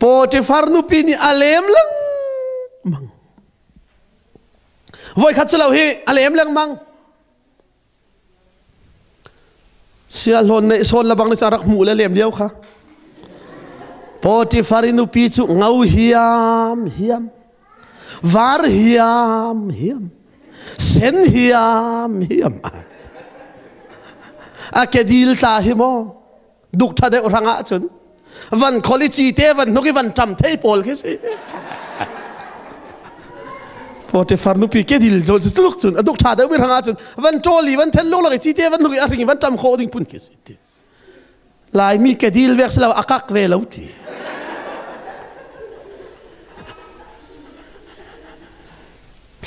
Potifar nu pi ni alem lang mang voi khat chalo hi alem lang mang sia lon nei son labang ni sarak mu le lem liao kha Potifar nu pi chu ngau hiam hiam var hiam hiam sen hiam hiam a kedil ta hi mo duk tha de ranga chun van quality te van no ki van tam thei pol ke si Potifar nu pi kedil do duk chun duk tha de mi ranga chun van toli van thel lo la chi te van no ki a ring van tam kho ding pun ke si lai mi kedil vek sala akak ve lo ti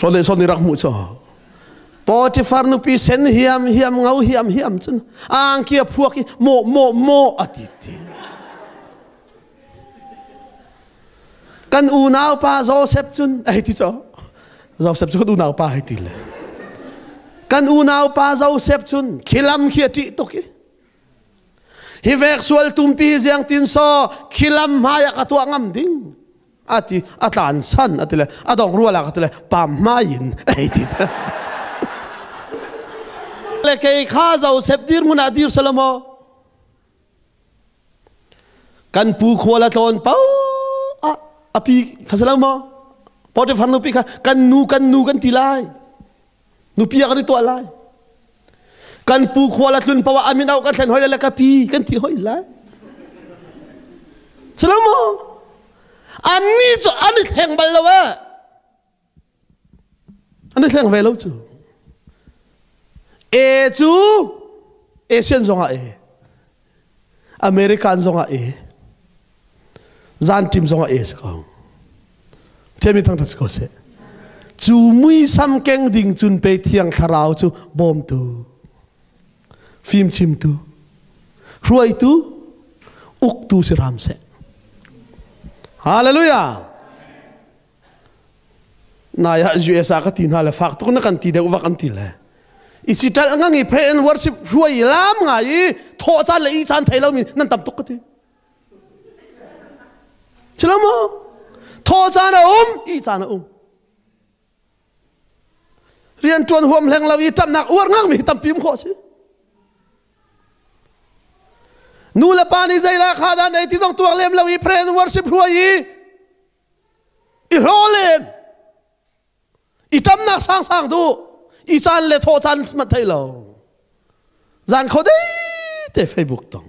son ni rak mu cho Potifar nu pi sen hiam hiam ngau hiam hiam chun ang kia phuak mo atiti kan u nau pa Joseph chun ai ti cho Joseph chu u nau pa hai ti le kan u nau pa Joseph chun khilam khia ti to ki hi vek sual tumpi jiang tin so khilam haya ka to ngam ding ati atlan san atile adong ruala atile pam main ai ti le ke kha Joseph dir muna dir salamo kan pu khola ton pau api khasalamo Potifar nu pi kha kan nu kan tilai nu pi kan to alai kan pu khola tlun pawa amin au kan thlen hoi la ka pi kan ti hoi lai salamo ani cho ani theng bal lawa ani theng ve lo chu e chu Asian zonga e American zonga e zan tim zonga e ko temi thang tas ko se chu mui sam keng ding chun pe thiang tharau chu bom tu phim chim tu ruai tu uk tu siram se hallelujah naya USA ka tin hala fak tu na kan ti de wa kan ti le isital angang I pray and worship ruai lam ngai tho chan le I chan thailo mi nan tam tuk ka ti chilamo tho chan I chan rian tuan huam leng lawi tam nak uar ngang mi tam pim kho si nu la pani zaila khadan ai ti dong tuak lem lawi pray and worship ruai I holen I tam nak sang sang du I chan le tho chan ma thailo zan kho de te Facebook tong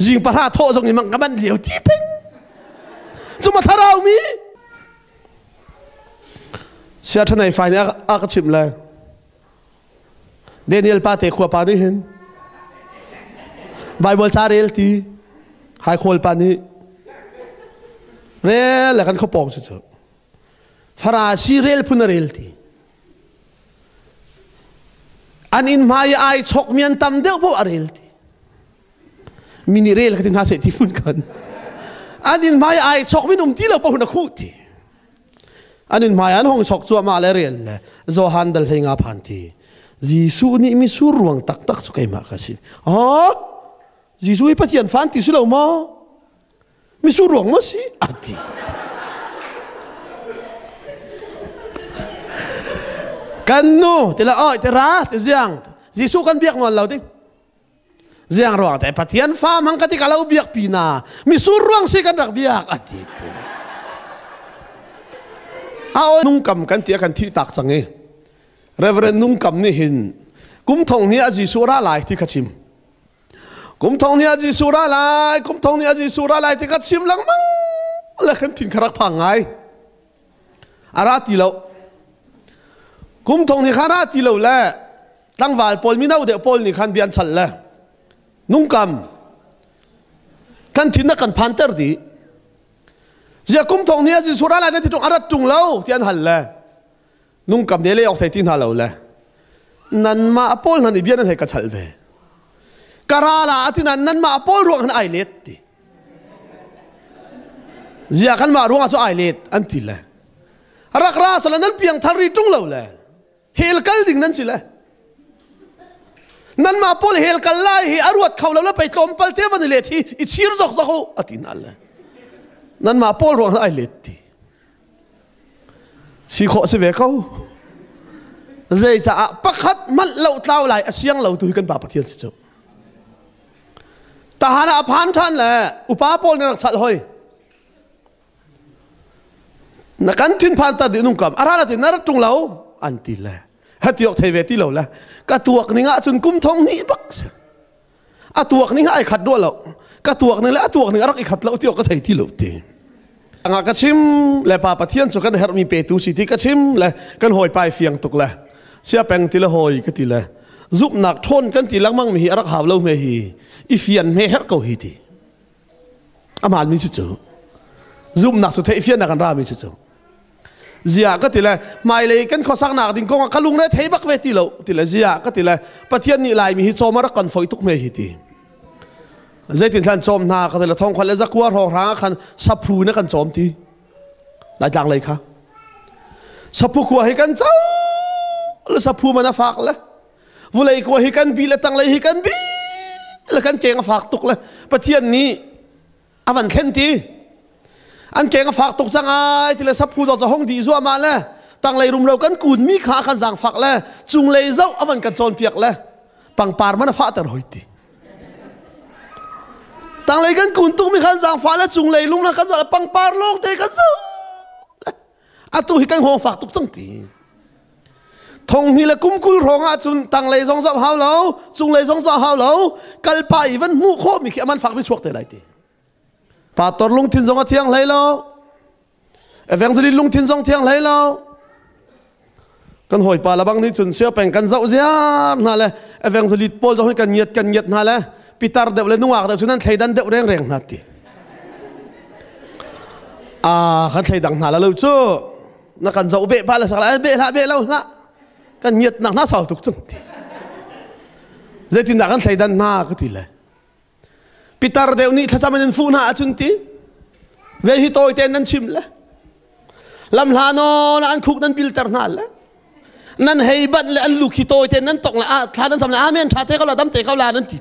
jing para tho jong ni mang kaman liu ti peng chuma tharau mi sia thanai fai ne a ka chim la Daniel pa te khwa pa ni hin Bible charel ti hai khol pa ni re la kan kho pong chu Farasi rel punarel ti anin maya ai chok mian tam deuh po arel ti mini rel katin ha se ti pun kan anin maya ai chok min ti lo po na khu ti anin maya an hong chok chu ma le rel le zo handal hinga phan ti Jisu ni mi sur ruang tak tak su kai ma ka si Jisu I patian fan ti su lo mo mi sur ruang mo si ati kan nu tila oi tera te ziang Jisu kan biak ngon lau ding ziang ruang te patian fa mang kati kalau biak pina mi sur ruang si kan rak biak ati ao nung kam kan ti kan thi tak change Reverend nung kam ni hin kum thong ni a Jisu ra lai ti khachim kum thong ni a Jisu ra lai kum thong ni a Jisu ra lai ti khachim lang mang la kan tin kharak phangai ara ti lo kum thong ni khara ti lo la tangwal pol mi nau de pol ni khan bian chal la nung kam kan thin na kan phanter di zia kum thong ni a Jisu ra lai na ti tong arat tung lo tian hal la nung kam de le ok thai tin ha lo la nan ma apol nan I bian na ka chal ve karala atinan nan ma apol ruang han ai let ti zia kan ma ruang so ai let an ti la rak ra sala nan piang thari tung lo la hel kal ding nan sila nan ma pol hel kal lai hi arwat khawlo la pai tlom pal te van le thi I chir zok zok atin al นั่นมาป้อรวงไอเล็ดตีสีขอเสวเขาเจจะปักขัดมันเล่าเต้าไหลเสียงเล่าตุยกันป่าปะเทียนสิเจ้าทหารอภันท่านแหละอุปาป้อในรักษาเลยนักการทิ้งพันตัดดินุ่งกับอะไรล่ะที่นรกจงเล่าอันตีแหละฮัตติออกเทเวติเล่าละกระตัวนี่งะจนกุมทองนี่บักษอะตัวนี่งะไอขัดด้วยเล่ากระตัวนี่แหละตัวนี่รักไอขัดเล่าที่ออกก็ไทยที่เล่าตีงากระชิมและป่าปะเทียนสุกันเฮรมีเปตูสิที่กระชิมและกันหอยไปเฟียงตุกละเสียแปงตีละหอยก็ตีละซุปหนักทนกันตีลังมั่งมีรักหาวเล่าเมฮีอีเฟียนเมเฮรเกาฮีตีอามันมีจุดจูซุปหนักสุดท้ายเฟียนนักกันรามีจุดจูเสียก็ตีละไม่เลยกันข้อสักหนักดิ้งกงกะลุงเนี่ยเทบักเวตีละตีละเสียก็ตีละปะเทียนนี่ลายมีฮิโซมารักกันฝอยตุกเมฮีตีใจถึงขั้นโจมนาก็เลยทองควันและจักรวาลร้างขันสับผูนักกันโจมทีหลายจังเลยครับสับผูกว่าให้กันเจ้าแล้วสับผูมันฝากเลยวุ้ยกว่าให้กันบีและตังเลยให้กันบีแล้วกันเก่งฝากตกเลยประเทศนี้อวันเข็นทีอันเก่งฝากตกจังไงที่เลยสับผูต่อจากห้องดีซัวมาเลยตังเลยรุมเรากันกุนมีขาขันจังฝากเลยจุงเลยเจ้าอวันกันโจมเปียกเลยปังปาร์มันฝากแต่รอยตีต่างเลยกันกุนตุ้งมีขันจางฟ้าและจุงเลยลุงนะกันจะปังปาร์โลกเตะกันเจ้าอาตุหิกันหัวฝากตุกจังตีทงนี่แหละกุ้มกุลรองอาจุนต่างเลยสองสาวหาวเหลาจุงเลยสองสาวหาวเหลากัลไปวันมู่โคมีเขียมันฝากไม่ชวกเตะไรตีป่าตอดลุงทินสองเที่ยงไรแล้วเอฟเอ็งสลิดลุงทินสองเที่ยงไรแล้วกันหอยป่าละบังนี่จุนเสียแปงกันเจ้าเสียนั่นแหละเอฟเอ็งสลิดโปลจะให้กันเงียดนั่นแหละปีตาร์เดวเลยนุ่งอักเดวฉะนั้นไทยดันเดวแรงนัดทีขันไทยดังหนาแล้วจู่นักการจะอุเบะพาละสักละเบะแล้วละกันเงียบนักน่าเศร้าทุกจังทีเจตินักกันไทยดันหน้าก็ทีเลยปีตาร์เดวนี่ถ้าจะมันฟูน่าจุนทีเวหิโตยเตนนั้นชิมละลำลานอนอันคุกนั้นปิลตาร์น่าละนั่นเฮบันและอันลูกหิโตยเตนนั้นตกละท่านั้นสำนักอาเมนชาเทเขาละดำเตะเขาละนั้นที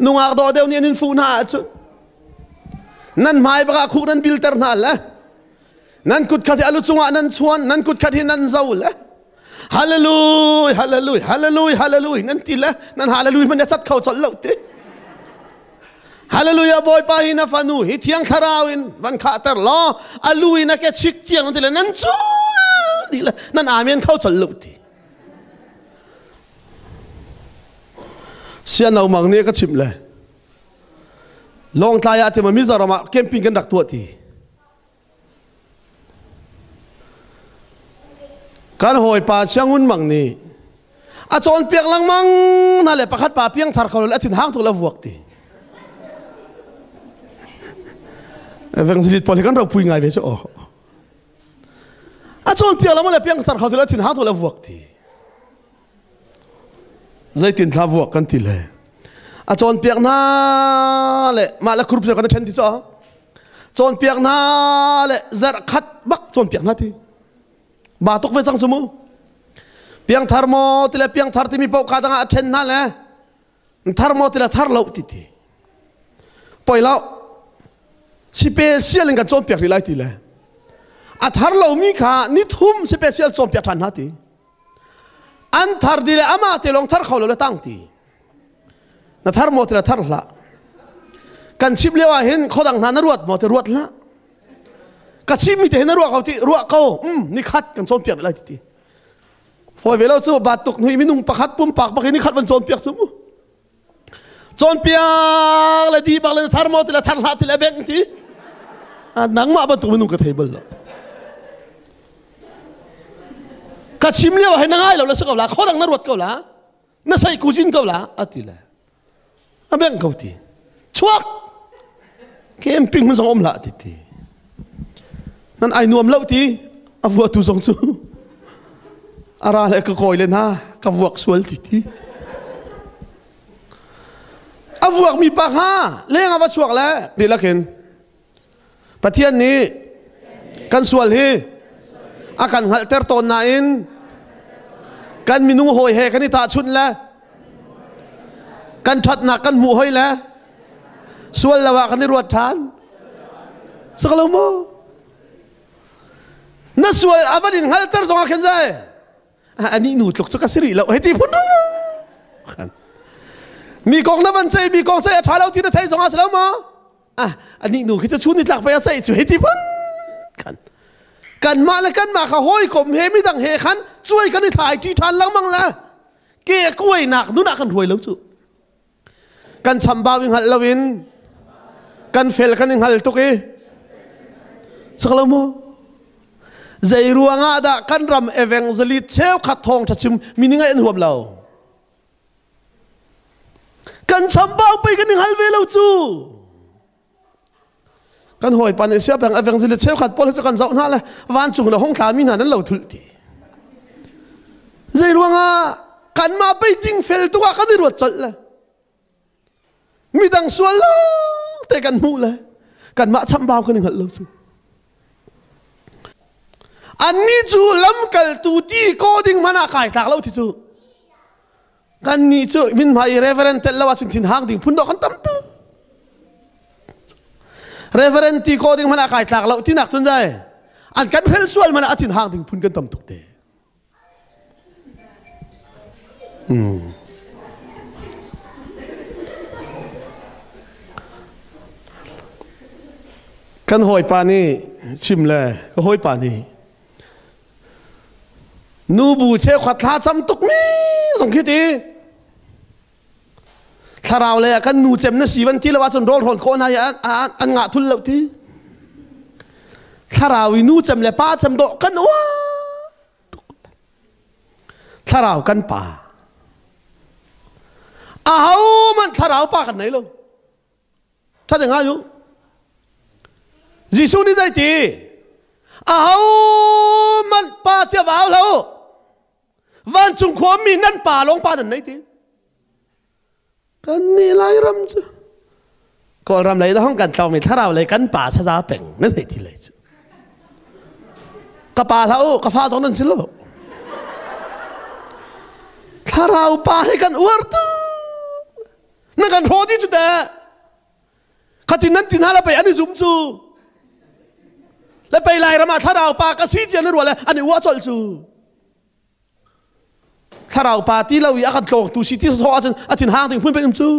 นุ่งอักโดเดวนี่นินฟูน่าจุนั่นหมายปากคุกนั้นบิลเตอร์นั่นแหละนั่นกุดขัดที่อลุจงะนั่นชวนนั่นกุดขัดที่นั่นเจ้าละฮาเลลูยฮาเลลูยฮาเลลูยฮาเลลูยนั่นทีละนั่นฮาเลลูยมันจะชัดเข้าจนเล่าทีฮาเลลูยบอยไปนะฟานูฮิเทียงคาราวินวันขาตร์ล้ออาลุยนะแกชิกเทียงนั่นทีละนั่นจูดีละนั่นอาเมนเข้าจนเล่าทีเสียนเอามังเนี่ยก็ชิมเลยลองทายาที่มันมิจฉามาแคมปิ้งกันดักตัวทีการหอยป่าเชียงอุ่นมังนี่อาจารย์เปียกลังมังนั่นแหละประคัดป่าเปียงทาร์เขาเลยทิ้งห้างถูกละวกทีเรื่องสิริพอที่กันเราพูดง่ายไปใช่ไหมอาจารย์เปียกลังมังเลยเปียงทาร์เขาเลยทิ้งห้างถูกละวกทีใจตินทาวกกันทีเลยอาจารย์เปียกน่าเลยมาแล้วครูเปียกกันเช่นที่จ้าจอนเปียกน่าเลยจะขัดบักจอนเปียกน่าทีบาตุกเวสังสมุเปียงทาร์โมติละเปียงทาร์ที่มีปกติงาเช่นนั่นแหละทาร์โมติละทาร์เล่าทีทีปล่อยเล่าสิเปเซียลกันจอนเปียกที่ไรทีเลยอัทาร์เล่ามีขานิทุ่มสิเปเซียลจอนเปียกทันนาทีอันทาร์ดีเลยอามาเตลงทาร์เขาเลยตั้งทีนัทาร์โมติละทาร์ละกันชิบเลี้ยวเห็นเขาดังนั้นรวดโมติรวดละกันชิบมีแต่เห็นรวดเขาที่รวดเขานี่คัดกันจอนเปียกอะไรทีพอเวลาสู้บาดตกหนุ่ยมินุ่งปักคัดปุ่มปากปักนี่คัดมันจอนเปียกสมุจอนเปียกเลยดีบักเลยทาร์โมติละทาร์ละติละเบงทีหนังมาบันตุกมินุ่งกระเทยบลละกัดชิมเลี้ยวให้นายเราเลยสักเอาละเขาดังนรวดเขาละน่าใส่กูจินเขาละอัติละอันเบ่งเขาทีชวกเข้มปิ้งมันสองอมละทีนั่นไอ้นวมเล่าทีอวัวตูสองซูอะไรก็คอยเลยนะกับวัวสวลทีอวัวมีปากฮะเลี้ยงอวัวสวกแล้วดีละเห็นประเทศนี้กันสวลฮีอาการหัลเตอร์ตอนไหนกันมีนุ่งหอยเฮกันนี่ตาชุนแล้วกันทัดหนักกันหมู่หอยแล้วส่วนละว่ากันนี่รวดทาน สักแล้วมั้งนั่นสวยอาวันนี้ฮัลเตอร์ส่งอาเคนใจอันนี้หนูตกสักสิริแล้วเฮ้ยที่พุ่นมีกองน้ำมันใจมีกองใจถ่ายแล้วที่จะใช้ส่งอาเสร็จแล้วมั้งอันนี้หนูคิดจะชูนี่หลักไปอาศัยช่วยที่พุ่นกันมาแล้วกันมาข้าห้อยข่มเฮไม่ดังเฮขันช่วยกันในถ่ายที่ทันแล้วมั้งละเกี่ยกล้วยหนักนู่นหนักกันถวยแล้วจุกันชำบาวิงหัดลวินกันเฟลกันยิงหัดตุกีสักแล้วมั้งใจรัวงาดะกันรำเอเวงซลิดเชลขัดทองทัชิมมีนิ่งไงอันหัวเรากันชำบาไปกันยิงหัดเวลาจูกันหอยปันเสียแบ่งเอเวงซลิดเชลขัดพอลจะกันเจ้าหน้าเลยวันจุงเราห้องขามีหนานั้นเราทุลตีใจรัวงากันมาไปจริงเฟลตัวกันได้รวดจัดเลยมีดังสวนล้อแต่กันมูเลยกันมาชำบากันยิงหัดเราจูอันนี้จูล้ำกัลตูดีโคดิ้งมันอาคายตากเราที่จูกันนี่จูมินมาอีเรเฟรนต์เล่าว่าจุดทิ้งห่างดิ้งพุ่นดอกกันตั้มตัวเรเฟรนต์ที่โคดิ้งมันอาคายตากเราที่หนักจนใจอันกันเพลส่วนมันอาทิ้งห่างดิ้งพุ่นกันตั้มตุกเตกันหอยปานี่ชิมเลยก็หอยปานี่นูบูเชขวัดท้าจำตุกมีส่งคิดดีถ้าเราเลยกันนูเจ็บนะสีวันที่เราว่าจนโดนหอนโคนายอันงะทุนเราที่ถ้าเราวินูเจ็บเลยป้าจำโดกันว้าถ้าเรากันป่ามันถ้าเราป้ากันไหนเราถ้าจะง่ายอยู่ยิสูนี่ใจตีมันป้าเจ้าบ่าวเราวันจุงความมีนั่นป่าลงป่านั่นไหนทีกันนี่ไรรำจ้ะก็รำไรแล้วห้องกันเราไม่ถ้าเราเลยกันป่าซาเป่งนั่นไหนทีเลยจ้ะกับป่าเรากับฟ้าสองนั่นสิโลถ้าเราป่าให้กันอวดนั่นกันโหดที่จุดแต่ขัดที่นั่นที่นั่นเราไปอันนี้ซุ่มจูแล้วไปไล่เรามาถ้าเราป่ากระซีเจียนนั่นรัวเลยอันนี้วัวจอลจูถ้าเราป่าที่เราอยากกันโกงตูชิที่สออาทิตย์ห่างถึงพื้นเป็นจู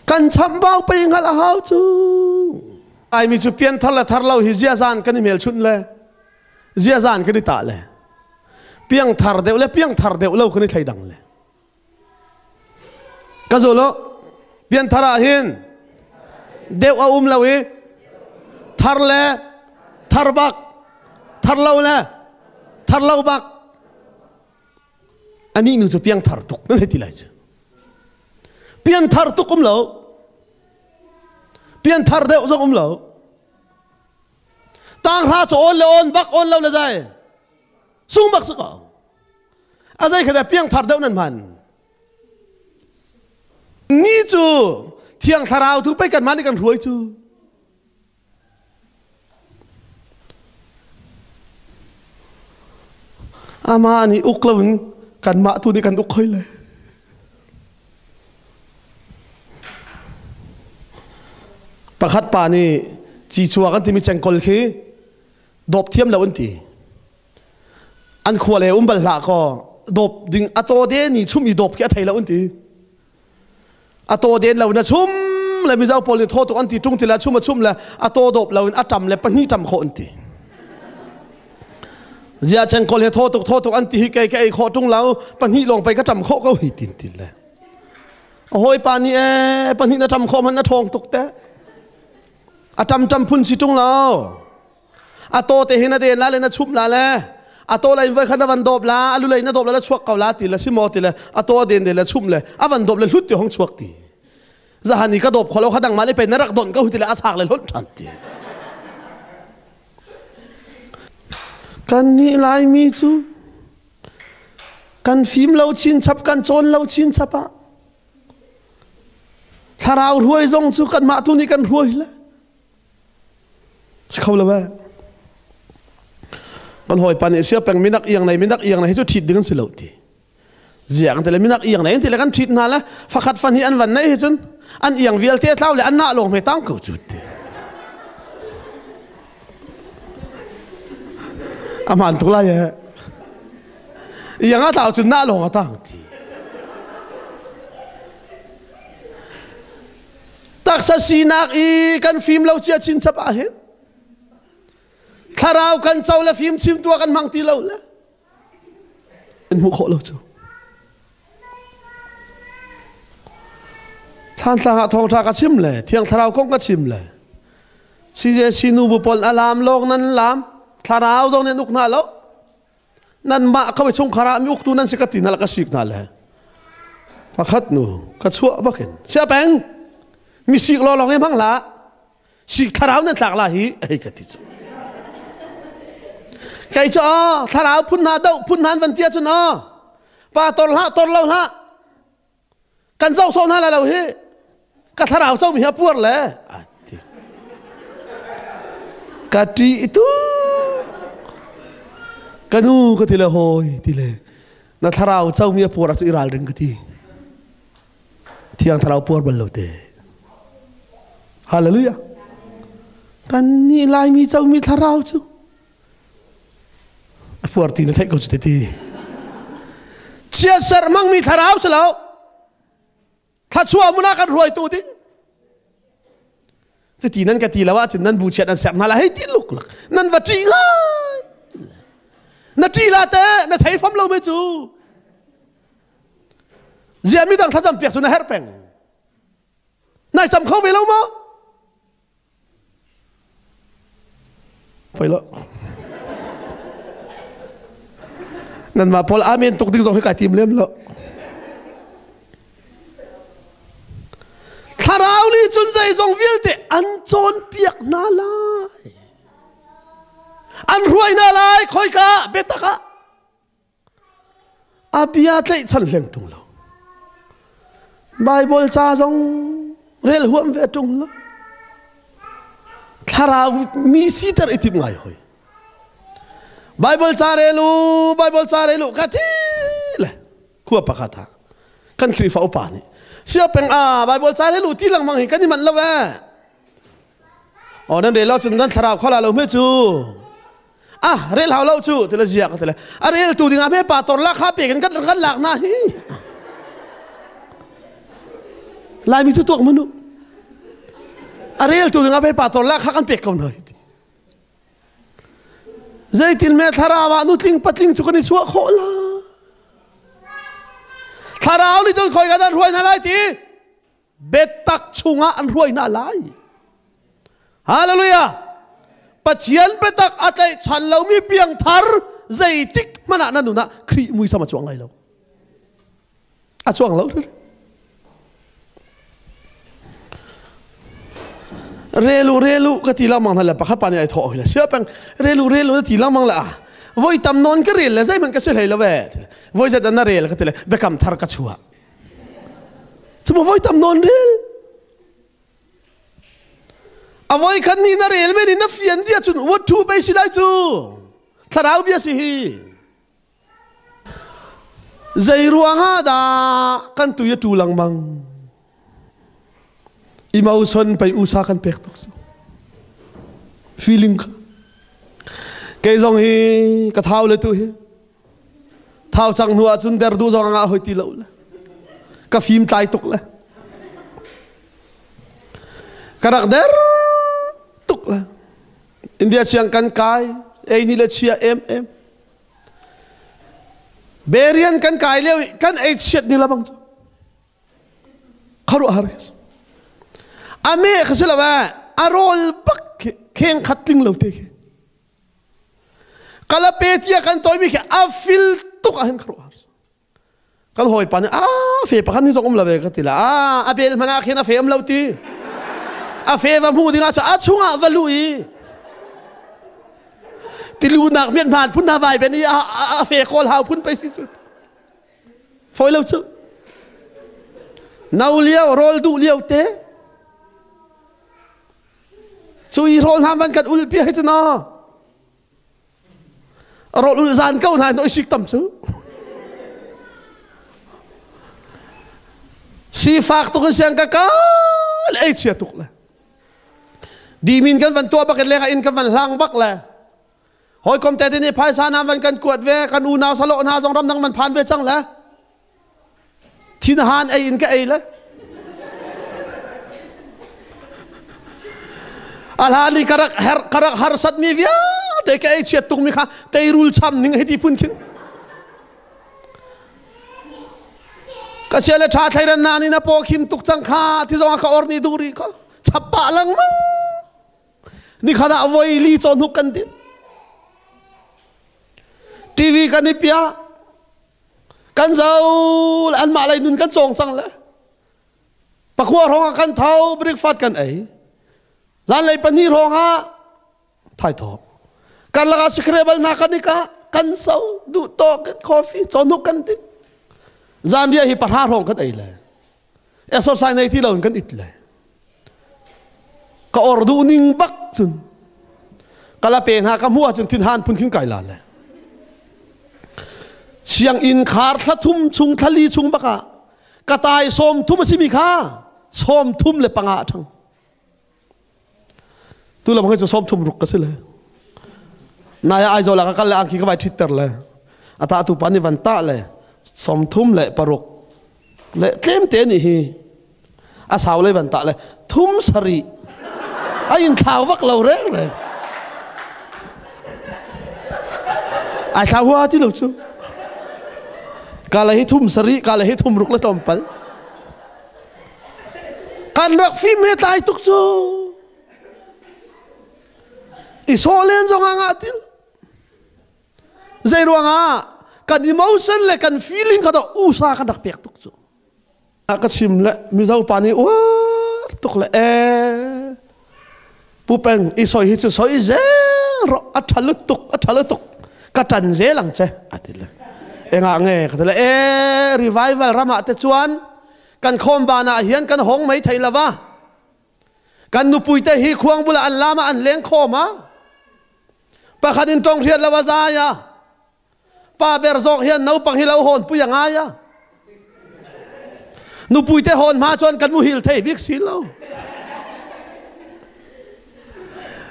กันช้ำเบาไปยังหัลหาวจูไอมีจุเปลี่ยนทัลละทัลเราฮิเจียซานกันนี่เมลชุนเลยเจียซานกันนี่ตาเลยเพียงทัลเดียวเลยเพียงทัลเดียวเราคนนี้ไทยดังเลยก็จะรู้เปลี่ยนทัลอาหินเดียวเอาเราเอทัลเลยทัลบักทัลเราเลยทัลเราบักอันนี้นึกจะเพียงทัลตุกนั่นเหตุไรจ้ะเพียงทัลตุกเราเพียงทัลเดียวจะเราต่างราชโอนเลอนบักโอนเราเลยใจสูงบักสักอ่ะอะไรแค่เพียงทัลเดียวนั่นมันนี่จูเที่ยงทาราวทุกไปกันมาในกันรวยจูอามานี่อุกแล้วกันมาทุนในกันอุกค่อยเลยประคัดป่านี่จีชัวกันที่มีเจงกอลคีดบเทียมแล้วอันที่อันขวเลยบัลลักก็ดบดิ่งอัตโตเดนี่ชุ่มอีดบแค่ไทยแล้วอันที่อัตโตเดนเราเนี่ยชุ่มเลยมีเจ้าพอลิโทตุอันที่จุงที่ละชุ่มมาชุ่มเลยอัตโตดบเราอัตจำเลยปนี่จำโคอันที่เจ้าเชงคนเฮโทตุอันที่เกยโคตุงเราปนี่ลงไปก็จำโคก็หิตินเลยโอ้ยปานี่ปนี่น่ะจำโคมันน่ะทองตุกแต่อัตจำพุ่นสิตุงเราอัตโตเตหินาเดนละเลยน่ะชุ่มละเลยอัตโตเลยวันขันวันดบละอลุเลยน่ะดบละชวกเกาละติละชิโมติละอัตโตเดนเดละชุ่มเลยวันดบเลยลุดอยู่ห้องชวกตีจะหันนี่ก็ดบคนเราขัดังมาได้เป็นนรักดนก็หุ่นติละอาชากเลยลุดทันทีกันนี่ลายมีจูกันฟิล์มเราชินชับกันโจนเราชินชับอะถ้าเรารวยจงจูกันมาตุนี่กันรวยแล้วเขาเลยว่ากันหอยปันเอเชียแปลงมินักเอียงในมินักเอียงในให้จุดทิดดึงสิเหล่าที ziang tele minak iang nei tele kan treat na la fakhat fan hi an van nei chun an iang vial te tlau le an na long me tang ko chu te aman tu la ya iang a tau chun na long a tang ti tak sa sinak i kan film lo chia chin chap a hen tharau kan chau la film chim tua kan mang ti lo la en mu kho lo chuท่านสหทองทากชิมเลยเที่ยงทาราวกงก็ชิมเลยซีเจชินูบุปผลอารามโลกนั้นลามทาราวตรงนี้นุกนาแล้วนั่นมาเข้าไปชงคารามีอุกตูนั่นสิกตินั่นละก็สิกนั่นแหละพระคัดนูก็ชั่วบักเห็นเสียแปงมีสิกลอลองให้พังละสิกทาราวนั่นตักละฮีไอ้กติจูใครจะทาราวพุ่นนาเดาพุ่นนานวันเตียจนป้าตอลละตอลเล่าละกันเจ้าโซนฮะเราเฮกะทาราวเจ้ามีฮะปวดแหละกะตีituกะนูกะทีละโหยทีละนะทาราวเจ้ามีปวดสุอิราลรึงกะทีเที่ยงทาราวปวดบัลโลเตฮาเลลูยากันนี่ลายมีเจ้ามีทาราวเจ้าปวดทีนะเทกก็จุดทีเชียร์สร์มังมีทาราวซะแล้วถ้าชั่วมุนากันรวยตัวดิ้งจะตีนั้นกะตีแล้วว่าจะนั้นบูเชียนั้นแสบนาละให้ตีลุกหลักนั่นว่าจีง่ายนั่นจีลาเต้นั่นไทยฟัมเราไม่จูเจียมีดังท่าจำเปียกสุนัขเฮร์เปงนายจำเขาไปแล้วมั้ยไปแล้วนั่นมาพออาเมนตกดิ้งส่งให้กายทีมเล่มแล้วทาราวลีจุนใจทรงวิลเตอันโจนเปียกนาลายอันรวยนาลายคอยกะเบตกะอาบิยาเตฉันเลี้ยงตุงเราไบเบิลจ้าทรงเรลหัวเวตุงเราทาราวมีสีตรอิทิมไงหอยไบเบิลจ้าเรลูกะทีเลยขัวปะกาตากันครีฟ้าอุปานีเชื่อเป็นไบเบิลจาให้รู้ที่หลังมังเห็นกันนี่มันละแวอ๋อนั่นเดี๋ยวเราจะนั่นทาราวเขาเราไม่จูเรื่องเราจูแต่ละเจียกันแต่ละเรื่องตัวดิ่งอาเพ่ป่าตอนละข้าเปียกันกันหลักนะฮีลายมีตัวมนุษย์เรื่องตัวดิ่งอาเพ่ป่าตอนละข้ากันเปียกกันหน่อยใจตินเมทาราวานุทิงปัดลิงจุกันในชั่วโคลาทาราวนี่จนคอยกันรวยน่าไล่ทีเบ็ดตักชุงอันรวยน่าไล่ฮาเลลูยาปัจเจียนเบ็ดตักอะไรฉันเรามีเพียงทาร์ใจติกมันนั่นนู่นนะครีมุยสมาจวงไรเราจวงเราเรลูก็ทีละมังนั่นแหละปะขับปานไอ้ทอเลยเชื่อเป็นเรลูทีละมังละวอยตำนนก็เรียนเลยใจมันก็เสียเลยละเว้ยวอยจะดันน่าเรียนก็ทีเลยเบคำทาร์กัชัวสมมติวอยตำนนเรียนเอาวอยคันนี้น่าเรียนไม่ได้นับเฟียนเดียจุนวัตถุไปสิได้จูทาราวเบียสิฮีใจรัวฮาดากันตุยตูลังมังอิมาอุชนไปอุชากันเป็กตุกซูfeeling cái dòng hi cái thao lên tôi thao chẳng hùa chun der du dòng ngã hồi tì lậu là cái phim tai tục là cái đặc der tục là India chiang kan kai ai ni le chia em berian kan kai leo kan ai shit ni la bang kharu haris ame khasela ba arol bak kheng khatling lo te kalau petia kan toy mi ke afil tuk ahin keruar kalau hoi pan fe pakan ni song lawe katila abel mana khina fe am lauti fe va mu dinga cha chunga valui tilu nak mian phan phun na vai ben ni fe kol hau phun pai si sut foi lo chu nau liao rol du liao te chui rol ham van kat ul pi hai chna rol ul zan kau na noi sik tam chu si fak tu kan siang kakal cia tuk le di min kan van tua bakat leka in kan van lang bak le hoi kom te ni phai sana van kan kuat ve kan u naw salo na jong ram nang man phan ve chang le thin han ai in ka ai le alhali karak har sat mi via te ka ai cia tuk mi kha te rul cham ning heti pun kin ka chele tha thairan na ni na po khim tuk chang kha thi zong ka or ni duri ka chapa lang mang ni khana voi li chon hu kan tin TV kan ni pia kan zau an ma lai nun kan chong chang le pakwa rong kan thau breakfast kan ai zan lai pani rong ha thai tho kan laga scrabble na kan ni ka kan sau du to coffee chon hu kan tin zan dia hi patha rong kan ai le exercise nei thi lo kan it le ka or du ning bak chun kala pen ha ka mua chun tin han pun kin kai la le siang in khar thla thum chung thali chung baka katai som thum simi kha som thum le panga thang tu la mangai som thum ruk ka se le na ya ai zo la ka kal ang ki ka bai thitter le ata tu pani van ta le som thum le paruk le tlem te ni hi a saw le van ta le thum sari ai in thau vak lo reng re ai thau wa ti lo chu kala hi thum sari kala hi thum ruk le tom pal kan rak phim he tai tuk chu i so len zong anga til zai ruanga kan emotion le kan feeling ka do usa ka dak pek tuk chu ka chim le mi zau pani war tuk le pu peng i soi hi chu soi ze ro athalutuk ka tan ze lang che atile enga nge ka le revival rama te chuan kan khom bana hian kan hong mai thailawa kan nu puite hi khuang bula an lama an leng khoma pakhatin tong riat lawa zaya pa ber zok hian no pang hilau hon puya nga ya nu puite hon ma chon kan mu hil thei bik silo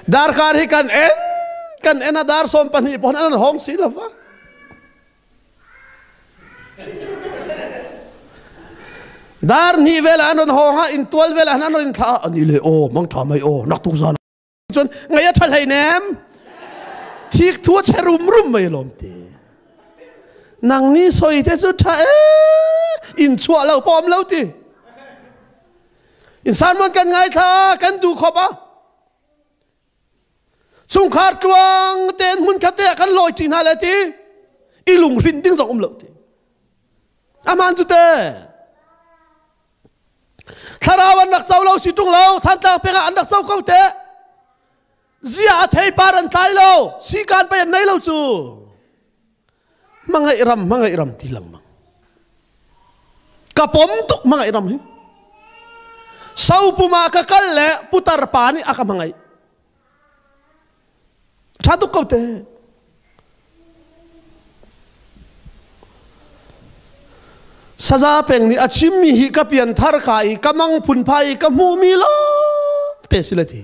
dar kar hi kan en adar som pani pon an hong silawa dar ni vela anon honga in 12 vela anon in tha ani le o mang tha mai o nak tu zan chon ngaya thal hai nem thik thua cherum rum mai lom ti nang ni soi te chu tha in chua lo pom lo ti in san mon kan ngai tha kan du khoba sung khat tuang ten mun khate kan loi tin ha le ti ilung rin ding zong lo ti aman chu te tharawan nak chau lo si tung lo than ta pe ga an nak chau ko te zia thei paran tai lo si kan pa nei lo chu mangai ram tilang mang kapom tuk mangai ram hi sau puma ka kal le putar pani aka mangai thatu ko te saza peng ni achim mi hi ka pian thar kai kamang phun phai ka mu mi lo te silati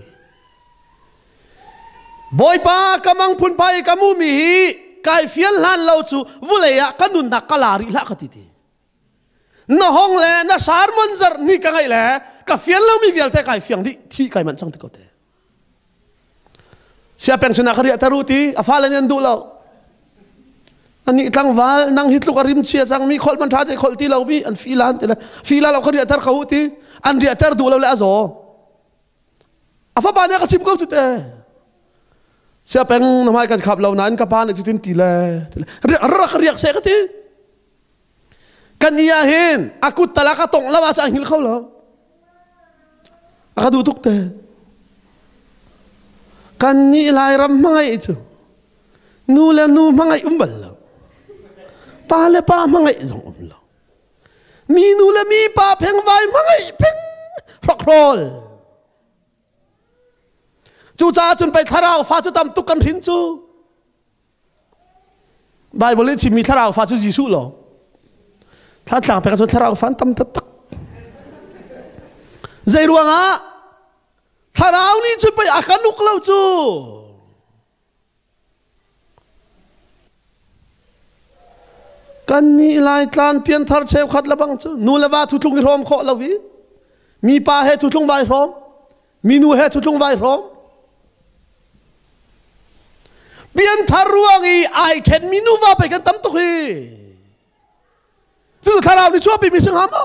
boy pa kamang phun phai ka mu mi hi kai fial han lo chu vuleya kanun na kalari la ka ti ti no hong le na sar monzer ni ka ngai le ka fial lo mi vial te kai fiang di thi kai man chang te ko te sia peng sina khari taruti afalan yan du lo ani tang wal nang hitlu karim chia chang mi khol man tha je khol ti lo bi an fila lo khari tar khuti an ri tar du lo la zo afa ba ne ka sim ko tu te sia peng na mai kan khap lo nan ka pa ne tu tin ti le ra khriak se ka ti kan iya hin aku talaka tong lawa sa hil khaw lo aka du tuk te kan ni lai ram mangai chu nu la nu mangai umbal lo pa le pa mangai zong lo mi nu la mi pa pheng vai mangai pheng rok rol chu cha chun pai tharau fa chu tam tuk kan rin chu bible chi mi tharau fa chu jisu lo tha tlang pe ka chu tharau fan tam tak ใจรวงอ่ะถ้าเรานี่จะไปอาการนุกเราจูกันนี่ลายตานเปลี่ยนทาร์เชฟขัดละบังจูนูละว่าทุกทุงรอมข้อละวิมีป้าให้ทุกทุงใบรอมมีนูให้ทุกทุงใบรอมเปลี่ยนทารวงอีไอเข็นมีนูว่าไปกันตั้มตุกฮีจู่ถ้าเรานี่ชั่วไปมีสิ่งห้าม